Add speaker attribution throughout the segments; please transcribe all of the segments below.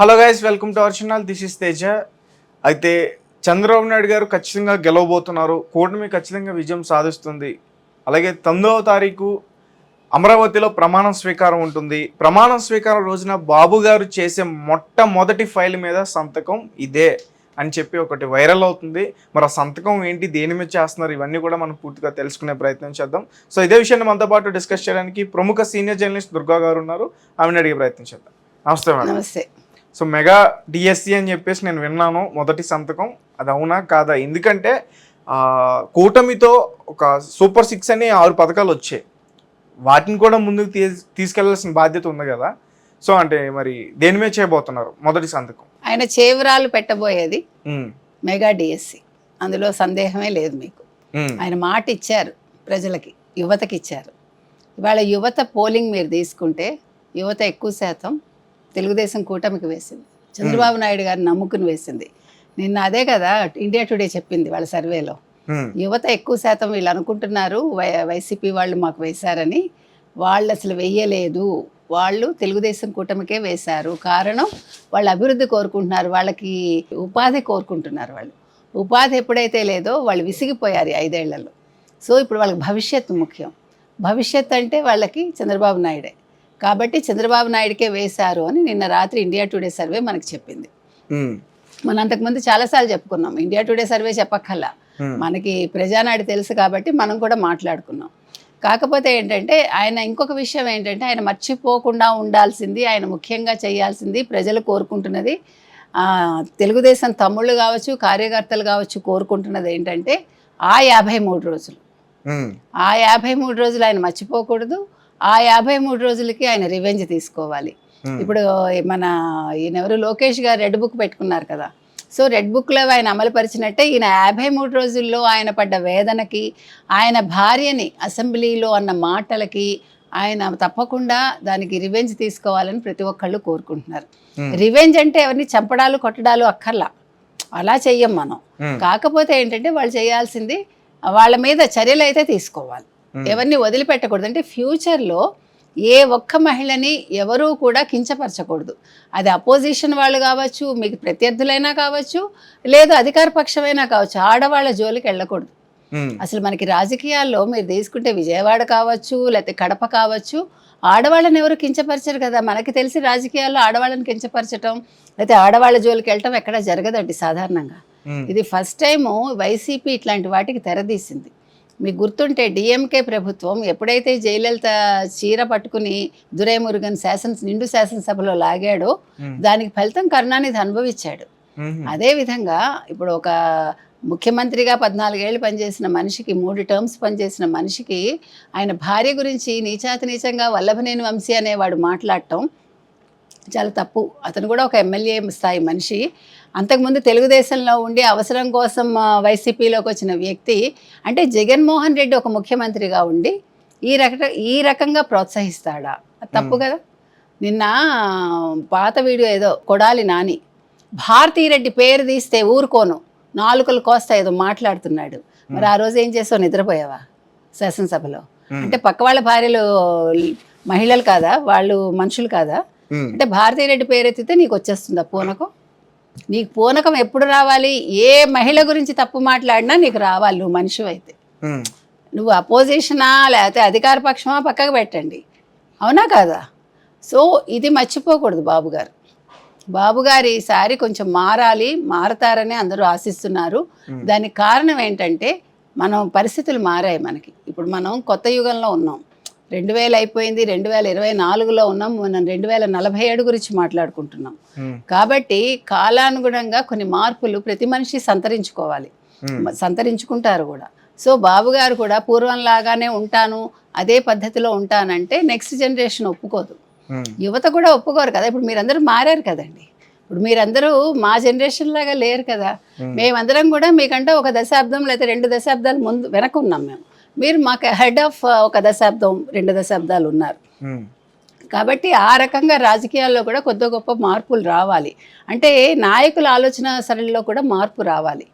Speaker 1: Hello guys, welcome to our channel. This is Teja. అయితే చంద్రబాబు నాయుడు గారు ఖచ్చితంగా గెలవబోతున్నారు. కూటమి ఖచ్చితంగా విజయం సాధిస్తుంది. అలాగే 9వ తారీఖు అమరావతిలో ప్రమాణ స్వీకారం ఉంటుంది. ప్రమాణ స్వీకారం రోజున బాబు గారు చేసే మొట్టమొదటి ఫైల్ మీద సంతకం ఇదే అని చెప్పి ఒకటి వైరల్ అవుతుంది. మరి ఆ సంతకం ఏంటి, దేని మీద చేస్తున్నారు, ఇవన్నీ కూడా మనం పూర్తిగా తెలుసుకునే ప్రయత్నం చేద్దాం. సో ఇదే విషయాన్ని మనతో పాటు డిస్కస్ చేయడానికి ప్రముఖ సీనియర్ జర్నలిస్ట్ దుర్గా గారు ఉన్నారు. ఆమెను అడిగే ప్రయత్నం చేద్దాం. నమస్తే మేడం.
Speaker 2: నమస్తే.
Speaker 1: సో మెగా డిఎస్సి అని చెప్పేసి నేను విన్నాను. మొదటి సంతకం అది అవునా కాదా? ఎందుకంటే కూటమితో ఒక సూపర్ 6 అని 6 పథకాలు వచ్చాయి. వాటిని కూడా ముందుకు తీసుకెళ్లాల్సిన బాధ్యత ఉంది కదా. సో అంటే మరి దేని మీద చేయబోతున్నారు మొదటి సంతకం?
Speaker 2: ఆయన చేవరాలు పెట్టబోయేది మెగా డిఎస్సి, అందులో సందేహమే లేదు మీకు. ఆయన మాట ఇచ్చారు, ప్రజలకి, యువతకి ఇచ్చారు. ఇవాళ యువత పోలింగ్ మీరు తీసుకుంటే యువత ఎక్కువ శాతం తెలుగుదేశం కూటమికి వేసింది, చంద్రబాబు నాయుడు గారిని నమ్ముకుని వేసింది. నిన్న అదే కదా ఇండియా టుడే చెప్పింది వాళ్ళ సర్వేలో. యువత ఎక్కువ శాతం వీళ్ళు అనుకుంటున్నారు వైసీపీ వాళ్ళు మాకు వేశారని. వాళ్ళు అసలు వెయ్యలేదు, వాళ్ళు తెలుగుదేశం కూటమికే వేశారు. కారణం వాళ్ళు అభివృద్ధి కోరుకుంటున్నారు, వాళ్ళకి ఉపాధి కోరుకుంటున్నారు. వాళ్ళు ఉపాధి ఎప్పుడైతే లేదో వాళ్ళు విసిగిపోయారు 5 ఏళ్లలో. సో ఇప్పుడు వాళ్ళకి భవిష్యత్తు ముఖ్యం. భవిష్యత్తు అంటే వాళ్ళకి చంద్రబాబు నాయుడే. కాబట్టి చంద్రబాబు నాయుడికే వేశారు అని నిన్న రాత్రి ఇండియా టుడే సర్వే మనకు చెప్పింది. మనం అంతకుముందు చాలాసార్లు చెప్పుకున్నాం, ఇండియా టుడే సర్వే చెప్పక్కల్లా, మనకి ప్రజానాడు తెలుసు కాబట్టి మనం కూడా మాట్లాడుకున్నాం. కాకపోతే ఏంటంటే ఆయన ఇంకొక విషయం ఏంటంటే ఆయన మర్చిపోకుండా ఉండాల్సింది, ఆయన ముఖ్యంగా చేయాల్సింది, ప్రజలు కోరుకుంటున్నది, తెలుగుదేశం తమ్ముళ్ళు కావచ్చు, కార్యకర్తలు కావచ్చు కోరుకుంటున్నది ఏంటంటే ఆ 53 రోజులు. ఆ 53 రోజులు ఆయన మర్చిపోకూడదు. ఆ 53 రోజులకి ఆయన రివెంజ్ తీసుకోవాలి. ఇప్పుడు మన ఈయనెవరు లోకేష్ గారు రెడ్ బుక్ పెట్టుకున్నారు కదా. సో రెడ్ బుక్లో ఆయన అమలుపరిచినట్టే ఈయన 53 రోజుల్లో ఆయన పడ్డ వేదనకి, ఆయన భార్యని అసెంబ్లీలో అన్న మాటలకి ఆయన తప్పకుండా దానికి రివెంజ్ తీసుకోవాలని ప్రతి ఒక్కళ్ళు కోరుకుంటున్నారు. రివెంజ్ అంటే ఎవరిని చంపడాలు కొట్టడాలు అక్కర్లా, అలా చెయ్యం మనం. కాకపోతే ఏంటంటే వాళ్ళు చేయాల్సింది వాళ్ళ మీద చర్యలు అయితే తీసుకోవాలి, ఎవరిని వదిలిపెట్టకూడదు. అంటే ఫ్యూచర్లో ఏ ఒక్క మహిళని ఎవరూ కూడా కించపరచకూడదు. అది అపోజిషన్ వాళ్ళు కావచ్చు, మీకు ప్రత్యర్థులైనా కావచ్చు, లేదు అధికార పక్షమైనా కావచ్చు, ఆడవాళ్ళ జోలికి వెళ్ళకూడదు. అసలు మనకి రాజకీయాల్లో మీరు తీసుకుంటే విజయవాడ కావచ్చు, లేకపోతే కడప కావచ్చు, ఆడవాళ్ళని ఎవరు కించపరచరు కదా. మనకి తెలిసి రాజకీయాల్లో ఆడవాళ్ళని కించపరచడం లేకపోతే ఆడవాళ్ళ జోలికి వెళ్ళటం ఎక్కడ జరగదండి సాధారణంగా. ఇది ఫస్ట్ టైము వైసీపీ ఇట్లాంటి వాటికి తెరదీసింది. మీకు గుర్తుంటే డిఎంకే ప్రభుత్వం ఎప్పుడైతే జయలలిత చీర పట్టుకుని దురైమురుగన్ నిండు శాసనసభలో లాగాడో దానికి ఫలితం కరుణానిధి అనుభవించాడు. అదేవిధంగా ఇప్పుడు ఒక ముఖ్యమంత్రిగా 14 ఏళ్ళు పనిచేసిన మనిషికి, 3 టర్మ్స్ పనిచేసిన మనిషికి ఆయన భార్య గురించి నీచంగా వల్లభనేని వంశీ అనేవాడు మాట్లాడటం చాలా తప్పు. అతను కూడా ఒక ఎమ్మెల్యే స్థాయి మనిషి. అంతకుముందు తెలుగుదేశంలో ఉండి అవసరం కోసం వైసీపీలోకి వచ్చిన వ్యక్తి. అంటే జగన్మోహన్ రెడ్డి ఒక ముఖ్యమంత్రిగా ఉండి ఈ రకంగా ప్రోత్సహిస్తాడా? తప్పు కదా. నిన్న పాత వీడియో ఏదో కొడాలి నాని భారతీరెడ్డి పేరు తీస్తే ఊరుకోను, నాలుకలు కోస్తా ఏదో మాట్లాడుతున్నాడు. మరి ఆ రోజు ఏం చేసావు, నిద్రపోయావా శాసనసభలో? అంటే పక్క వాళ్ళ భార్యలు మహిళలు కాదా, వాళ్ళు మనుషులు కాదా? అంటే భారతీరెడ్డి పేరెత్తితే నీకు వచ్చేస్తుందా పూనకం? నీకు పూనకం ఎప్పుడు రావాలి? ఏ మహిళ గురించి తప్పు మాట్లాడినా నీకు రావాలి, నువ్వు మనిషి అయితే. నువ్వు అపోజిషనా లేకపోతే అధికార పక్షమా పక్కకు పెట్టండి, అవునా కాదా? సో ఇది మర్చిపోకూడదు బాబుగారు. బాబుగారు ఈసారి కొంచెం మారతారని అందరూ ఆశిస్తున్నారు. దానికి కారణం ఏంటంటే పరిస్థితులు మారాయి మనకి. ఇప్పుడు మనం కొత్త యుగంలో ఉన్నాం. 2000 అయిపోయింది, 2024లో ఉన్నాం, మనం 2047 గురించి మాట్లాడుకుంటున్నాం. కాబట్టి కాలానుగుణంగా కొన్ని మార్పులు ప్రతి మనిషి సంతరించుకుంటారు కూడా. సో బాబుగారు కూడా పూర్వంలాగానే ఉంటాను, అదే పద్ధతిలో ఉంటానంటే నెక్స్ట్ జనరేషన్ ఒప్పుకోదు, యువత కూడా ఒప్పుకోరు కదా. ఇప్పుడు మీరందరూ మారారు కదండి. ఇప్పుడు మీరందరూ మా జనరేషన్ లాగా లేరు కదా. మేమందరం కూడా మీకంటే 1 దశాబ్దం లేదా 2 దశాబ్దాలు వెనక ఉన్నాం మేము. మీరు మాకు హెడ్ ఆఫ్ 1 దశాబ్దం 2 దశాబ్దాలు ఉన్నారు. కాబట్టి ఆ రకంగా రాజకీయాల్లో కూడా కొద్ది గొప్ప మార్పులు రావాలి. అంటే నాయకుల ఆలోచన సరళిలో కూడా మార్పు రావాలి.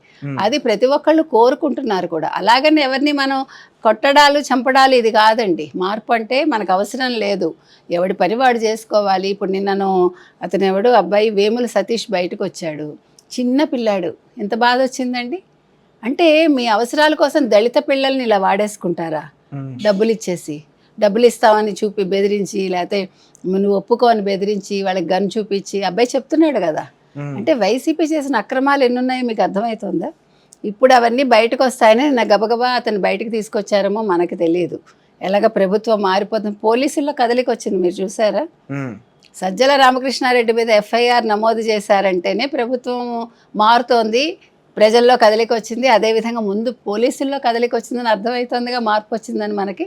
Speaker 2: అది ప్రతి ఒక్కళ్ళు కోరుకుంటున్నారు కూడా. అలాగని ఎవరిని మనం కొట్టడాలు చంపడాలు ఇది కాదండి. మార్పు అంటే మనకు అవసరం లేదు, ఎవడి పని వాడు చేసుకోవాలి. ఇప్పుడు నిన్నను అతను ఎవడు అబ్బాయి వేముల సతీష్ బయటకు వచ్చాడు, చిన్న పిల్లాడు, ఎంత బాధ వచ్చిందండి. అంటే మీ అవసరాల కోసం దళిత పిల్లల్ని ఇలా వాడేసుకుంటారా? డబ్బులు ఇచ్చేసి, డబ్బులు ఇస్తామని చూపి బెదిరించి, లేకపోతే నువ్వు ఒప్పుకోని బెదిరించి వాళ్ళకి గన్ చూపించి, అబ్బాయి చెప్తున్నాడు కదా. అంటే వైసీపీ చేసిన అక్రమాలు ఎన్నున్నాయో మీకు అర్థమవుతుందా? ఇప్పుడు అవన్నీ బయటకు వస్తాయని నా గబగబా అతను బయటకు తీసుకొచ్చారేమో మనకు తెలియదు. ఎలాగ ప్రభుత్వం మారిపోతుంది, పోలీసుల్లో కదలికి వచ్చింది మీరు చూసారా? సజ్జల రామకృష్ణారెడ్డి మీద ఎఫ్ఐఆర్ నమోదు చేశారంటేనే ప్రభుత్వం మారుతోంది, ప్రజల్లో కదలికి వచ్చింది. అదేవిధంగా ముందు పోలీసుల్లో కదలికి వచ్చిందని అర్థమవుతుందిగా, మార్పు వచ్చిందని మనకి.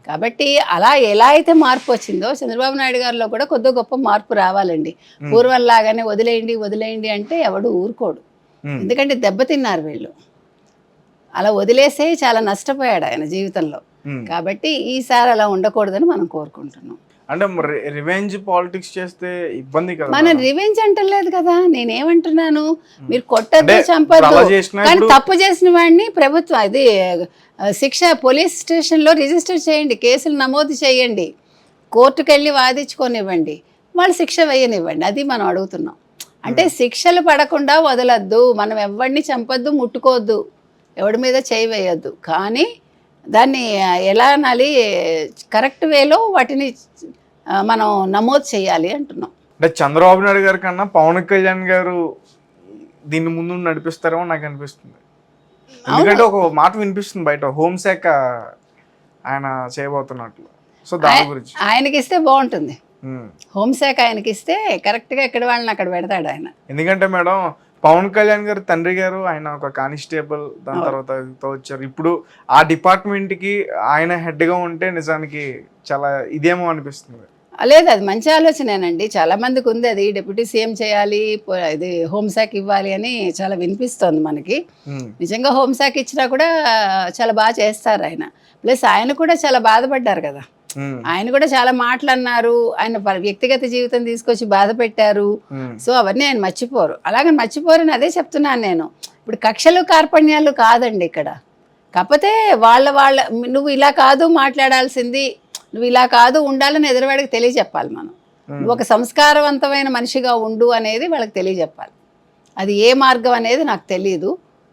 Speaker 2: కాబట్టి అలా ఎలా అయితే మార్పు వచ్చిందో చంద్రబాబు నాయుడు గారిలో కూడా కొద్ది గొప్ప మార్పు రావాలండి. పూర్వంలాగానే వదిలేయండి వదిలేయండి అంటే ఎవడు ఊరుకోడు, ఎందుకంటే దెబ్బతిన్నారు వీళ్ళు. అలా వదిలేసే చాలా నష్టపోయాడు ఆయన జీవితంలో. కాబట్టి ఈసారి అలా ఉండకూడదని మనం కోరుకుంటున్నాం.
Speaker 1: అంటే రివెంజ్ పాలిటిక్స్ చేస్తే ఇబ్బంది కదా.
Speaker 2: మనం రివెంజ్ అంటలేదు కదా, నేనేమంటున్నాను, మీరు కొట్టద్దు చంపద్దు, కానీ తప్పు చేసిన వాడిని ప్రభుత్వం అది శిక్ష పోలీస్ స్టేషన్లో రిజిస్టర్ చేయండి, కేసులు నమోదు చేయండి, కోర్టుకు వెళ్ళి వాదించుకొనివ్వండి, వాళ్ళు శిక్ష వేయనివ్వండి. అది మనం అడుగుతున్నాం. అంటే శిక్షలు పడకుండా వదలద్దు, మనం ఎవరిని చంపద్దు, ముట్టుకోవద్దు, ఎవడి మీద చేయి వేయద్దు, కానీ దాన్ని ఎలా అనాలి, కరెక్ట్ వేలో వాటిని మనం నమోదు చేయాలి అంటున్నాం.
Speaker 1: అంటే చంద్రబాబు నాయుడు గారి కన్నా పవన్ కళ్యాణ్ గారు దీన్ని ముందు నడిపిస్తారేమో నాకు అనిపిస్తుంది. ఎందుకంటే ఒక మాట వినిపిస్తుంది బయట, హోంశాఖ ఆయన చేయబోతున్నట్లు. సో దాని గురించి
Speaker 2: ఆయనకి ఇస్తే బాగుంటుంది, హోంశాఖ ఆయనకి ఇస్తే కరెక్ట్గా ఎక్కడ వాళ్ళని అక్కడ పెడతాడు ఆయన.
Speaker 1: ఎందుకంటే మేడం పవన్ కళ్యాణ్ గారు తండ్రి గారు ఆయన ఒక కానిస్టేబుల్, దాని తర్వాత వచ్చారు. ఇప్పుడు ఆ డిపార్ట్మెంట్కి ఆయన హెడ్గా ఉంటే నిజానికి చాలా ఇదేమో అనిపిస్తుంది.
Speaker 2: లేదు, అది మంచి ఆలోచనేనండి, చాలా మందికి ఉంది అది, డిప్యూటీ సీఎం చేయాలి, ఇది హోంశాఖ ఇవ్వాలి అని చాలా వినిపిస్తోంది మనకి. నిజంగా హోంశాఖ ఇచ్చినా కూడా చాలా బాగా చేస్తారు ఆయన. ప్లస్ ఆయన కూడా చాలా బాధపడ్డారు కదా, ఆయన కూడా చాలా మాటలు అన్నారు, ఆయన వ్యక్తిగత జీవితం తీసుకొచ్చి బాధ పెట్టారు. సో అవన్నీ ఆయన మర్చిపోరు, అలాగని మర్చిపోరని అదే చెప్తున్నాను నేను. ఇప్పుడు కక్షలు కార్పణ్యాలు కాదండి ఇక్కడ, కాకపోతే వాళ్ళ నువ్వు ఇలా కాదు మాట్లాడాల్సింది, నువ్వు ఇలా కాదు ఉండాలని ఎదురువాడికి తెలియజెప్పాలి. మనం నువ్వు ఒక సంస్కారవంతమైన మనిషిగా ఉండు అనేది వాళ్ళకి తెలియజెప్పాలి. అది ఏ మార్గం అనేది నాకు తెలియదు,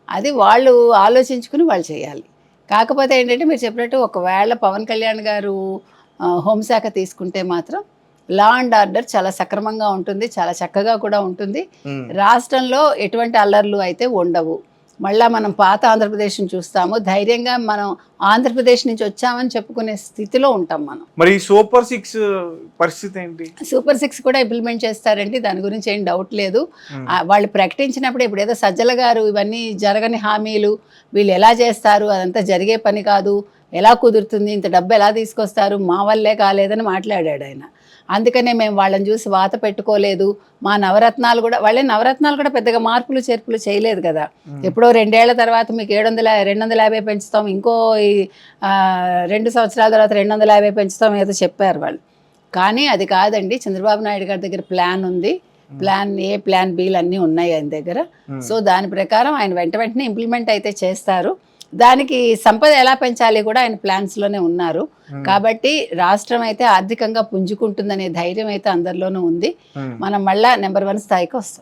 Speaker 2: అది వాళ్ళు ఆలోచించుకుని వాళ్ళు చేయాలి. కాకపోతే ఏంటంటే మీరు చెప్పినట్టు ఒకవేళ పవన్ కళ్యాణ్ గారు హోంశాఖ తీసుకుంటే మాత్రం లా అండ్ ఆర్డర్ చాలా సక్రమంగా ఉంటుంది, చాలా చక్కగా కూడా ఉంటుంది. రాష్ట్రంలో ఎటువంటి అల్లర్లు అయితే ఉండవు. మళ్ళీ మనం పాత ఆంధ్రప్రదేశ్ని చూస్తాము, ధైర్యంగా మనం ఆంధ్రప్రదేశ్ నుంచి వచ్చామని చెప్పుకునే స్థితిలో ఉంటాం మనం.
Speaker 1: మరి సూపర్ 6 పరిస్థితి ఏంటి?
Speaker 2: సూపర్ 6 కూడా ఇంప్లిమెంట్ చేస్తారండి, దాని గురించి ఏం డౌట్ లేదు. వాళ్ళు ప్రకటించినప్పుడు ఇప్పుడు ఏదో సజ్జల గారు ఇవన్నీ జరగని హామీలు, వీళ్ళు ఎలా చేస్తారు, అదంతా జరిగే పని కాదు, ఎలా కుదురుతుంది, ఇంత డబ్బు ఎలా తీసుకొస్తారు, మా వల్లే కాలేదని మాట్లాడాడు ఆయన. అందుకనే మేము వాళ్ళని చూసి వాత పెట్టుకోలేదు. మా నవరత్నాలు కూడా, వాళ్ళే నవరత్నాలు కూడా పెద్దగా మార్పులు చేర్పులు చేయలేదు కదా. ఎప్పుడో 2 ఏళ్ల తర్వాత మీకు 250 పెంచుతాం, ఇంకో 2 సంవత్సరాల తర్వాత 250 పెంచుతాం ఏదో చెప్పారు వాళ్ళు. కానీ అది కాదండి, చంద్రబాబు నాయుడు గారి దగ్గర ప్లాన్ ఉంది, ప్లాన్ ఏ ప్లాన్ బీలు అన్నీ ఉన్నాయి ఆయన దగ్గర. సో దాని ప్రకారం ఆయన వెంటనే ఇంప్లిమెంట్ అయితే చేస్తారు. దానికి సంపద ఎలా పెంచాలి కూడా ఆయన ప్లాన్స్లోనే ఉన్నారు. కాబట్టి రాష్ట్రం అయితే ఆర్థికంగా పుంజుకుంటుందనే ధైర్యం అయితే అందరిలోనూ ఉంది. మనం మళ్ళా నెంబర్ 1 స్థాయికి వస్తాం.